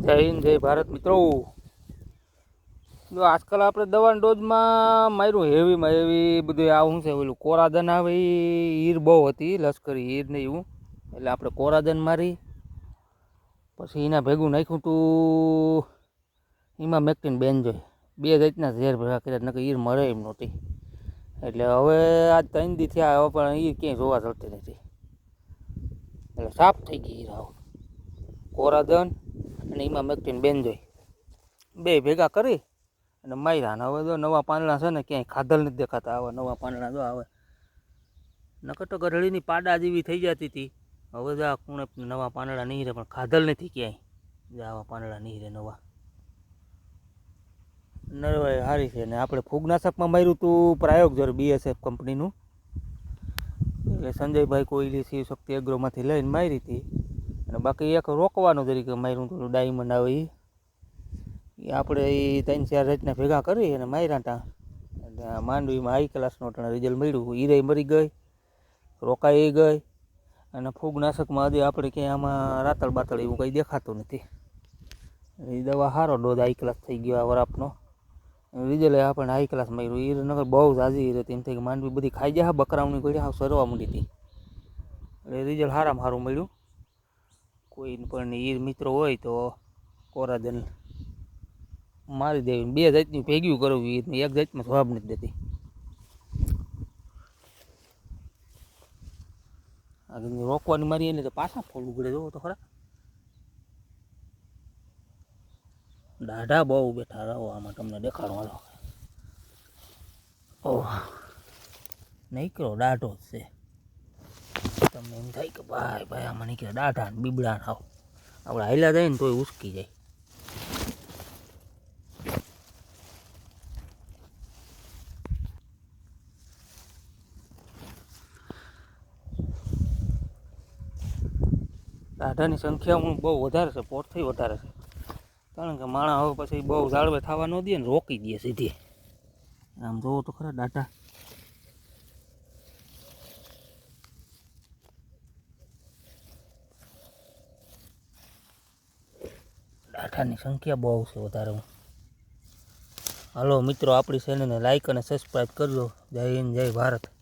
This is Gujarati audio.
જય હિન્દ, જય ભારત મિત્રો. જો આજકાલ આપણે દવાના ડોઝમાં માર્યું હેવીમાં હેવી બધું આવું છે. ઓલું કોરાદન આવે એ હીર બહુ હતી, લશ્કરી હીર ને એવું, એટલે આપણે કોરાદન મારી પછી એના ભેગું નાખ્યું તું એમાં મેક્ટિન બેન્ઝોય. બે જાતના ઝેર ભેગા કર્યા, નકર હીર મળે એમ નહોતી. એટલે હવે આજ 3 દી થયા, હવે પણ હીર ક્યાંય જોવા જતી નથી. એટલે સાફ થઈ ગઈ હીર. આવો કોરાદન અને એમાં મેક્ટિન બેન્ઝોય બે ભેગા કરી અને માર્યા. ને હવે જો નવા પાંદડા છે ને, ક્યાંય ખાધલ નથી દેખાતા. આવા નવા પાંદડા જો આવે, નકર તો ગરડીની પાડા જેવી થઈ જતી હતી. હવે જો આ કુણે નવા પાંદડા નહીં રહે, પણ ખાધલ નથી ક્યાંય. જો આવા પાંદડા નહીં રહે નવા. નરવાઈ સારી છે. ને આપણે ફૂગનાશકમાં માર્યું હતું પ્રાયોગજર BSF કંપનીનું, એટલે સંજયભાઈ કોઈલી શિવ શક્તિ એગ્રોમાંથી લઈને મારી હતી. અને બાકી એક રોકવાનું તરીકે માર્યું હતું, ડાયમંડ આવે એ આપણે એ 3-4 જાતના ભેગા કરી અને માર્યા હતા. એટલે માંડવીમાં હાઈ ક્લાસનો રિઝલ્ટ મળ્યું. હીરે મરી ગઈ, રોકાઈ ગઈ, અને ફૂગનાશકમાં હજી આપણે ક્યાંય આમાં રાતળ બાતળ એવું કંઈ દેખાતું નથી. એ દવા સારો ડોઝ હાઈ ક્લાસ થઈ ગયો આ વરાપનો. રિઝલ્ટ આપણને હાઈ ક્લાસ મળ્યું. હીર નગર બહુ ઝાઝી હીર હતી, એમ થઈ કે માંડવી બધી ખાઈ જાય, બકરાઓની ગળી હાવ સરવા માંડી હતી. એટલે રિઝલ્ટ સારામાં સારું મળ્યું. કોઈ પણ હીર મિત્રો હોય તો કોરાદન મારી દેવી. બે જાતની ભેગ્યું કરવું હીરની, એક જાતમાં જવાબ નથી દેતી. આગળ રોકવાની મારી એને તો પાછા ફોલ ઉગડે. જોવો તો ખરા, દાઢા બહુ બેઠા રહો. આમાં તમને દેખાડો હાલો. ઓહ, નીકળો દાઢો જ છે. તમને એમ થાય કે ભાઈ ભાઈ આમાં નીકળે દાઢા ને બીબડા થાવ. આપણે હાલ્યા જાય ને તોય ઉસકી જાય. દાઢાની સંખ્યા બહુ વધારે છે, પોતથી વધારે છે. કારણ કે માણસ હવે પછી બહુ ઝાડવે થવા ન દે ને, રોકી દે સીધી. આમ જોવો તો ખરા દાઢા. દાઢાની સંખ્યા બહુ છે વધારે. હાલો મિત્રો, આપણી ચેનલને લાઈક અને સબસ્ક્રાઈબ કરજો. જય હિન્દ, જય ભારત.